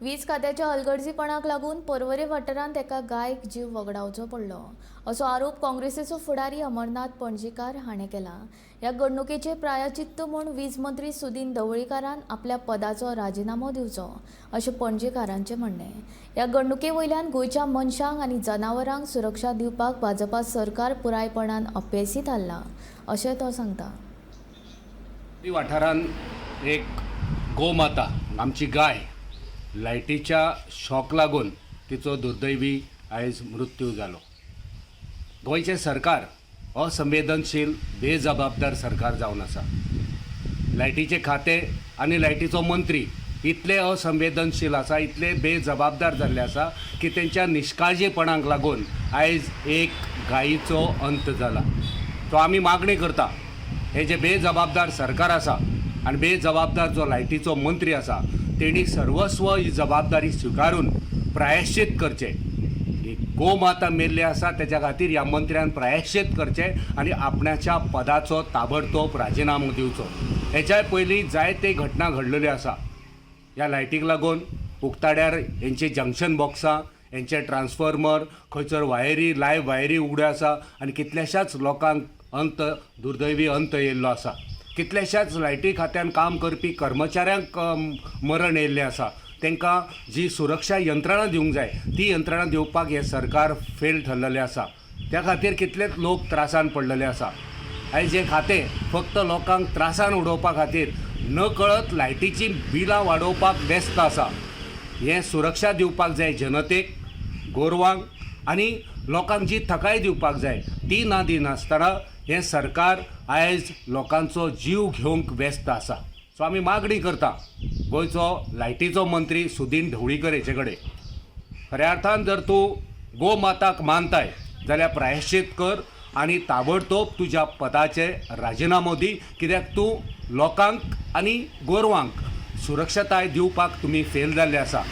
वीज खात्याच्या हलगर्जीपणाक लागून पर्वरे वाठारांत एका गायक जीव वगडावचो पडलो असो आरोप काँग्रेसीचो फुडारी अमरनाथ पणजीकार हाणें केला। ह्या घडणुकेचे प्रायचित्त म्हूण वीज मंत्री सुदीन ढवळीकारान आपल्या पदाचो राजिनामो दिवचो अशें पणजीकारांचें म्हणणें। ह्या घडणुके वयल्यान गोंयच्या मनशांक आनी जनावरांक सुरक्षा दिवपाक भाजपा सरकार पुरायपणान अपेसी थारला अशें तो सांगता। वाठारांत एक गोमाता आमची गाय लायटीच्या शॉक लागून तिचो दुर्दैवी आयज मृत्यू जालो। गोंयचें सरकार असंवेदनशील बेजबाबदार सरकार जावन आसा। लायटीचे खाते आनी लायटीचो मंत्री इतले असंवेदनशील आसा, इतले बेजबाबदार जाल्ले आसा की तेंच्या निश्काळजीपणाक लागून आयज एक गायीचो अंत जाला। तो आमी मागणी करता, हे जे बेजबाबदार सरकार आसा आनी बेजबाबदार जो लायटीचो मंत्री आसा तेणी सर्वस्व ही जबाबदारी स्विकारून प्रायश्चित करचें। ही गोमाता मेल्ली आसा तेच्या खातीर ह्या मंत्र्यान प्रायश्चित करचें आनी आपणाच्या पदाचो ताबडतोब राजिनामो दिवचो। हेच्या पयलीं जायते घटना घडलेल्यो आसा। ह्या लायटीक लागून उक्ताड्यार हेंची जंक्शन बॉक्सां, हेंचे ट्रान्सफॉर्मर, खंयसर वायरी लायव्ह वायरी उगड्यो आसा आनी कितल्याशाच लोकांक दुर्दैवी अंत येयल्लो आसा। कितल्याशाच लायटी खात्यान काम करपी कर्मचाऱ्यांक मरण येयल्लें आसा। तांकां जी सुरक्षा यंत्रणा दिवंक जाय ती यंत्रणा दिवपाक हें सरकार फेल ठरलेलें आसा। त्या खातीर कितलेच लोक त्रासान पडलेले आसा। आयज हें खातें फक्त लोकांक त्रासान उडोवपा खातीर नकळत लायटीची बिलां वाडोवपाक व्यस्त आसा। हें सुरक्षा दिवपाक जाय जनतेक, गोरवांक आनी लोकांक जी थकाय दिवपाक जाय ती ना दिनासतना हें सरकार आयज लोकांचो जीव घेवंक व्यस्त आसा। सो आमी मागणी करता गोंयचो लायटीचो मंत्री सुदीन ढवळीकर हेचे कडेन, खऱ्या अर्थान जर तूं गोमाताक मानताय जाल्यार प्रायश्चित कर आनी ताबडतोब तुज्या पदाचे राजिनामो दी, कित्याक तूं लोकांक आनी गोरवांक सुरक्षताय दिवपाक तुमी फेल जाल्ले आसा।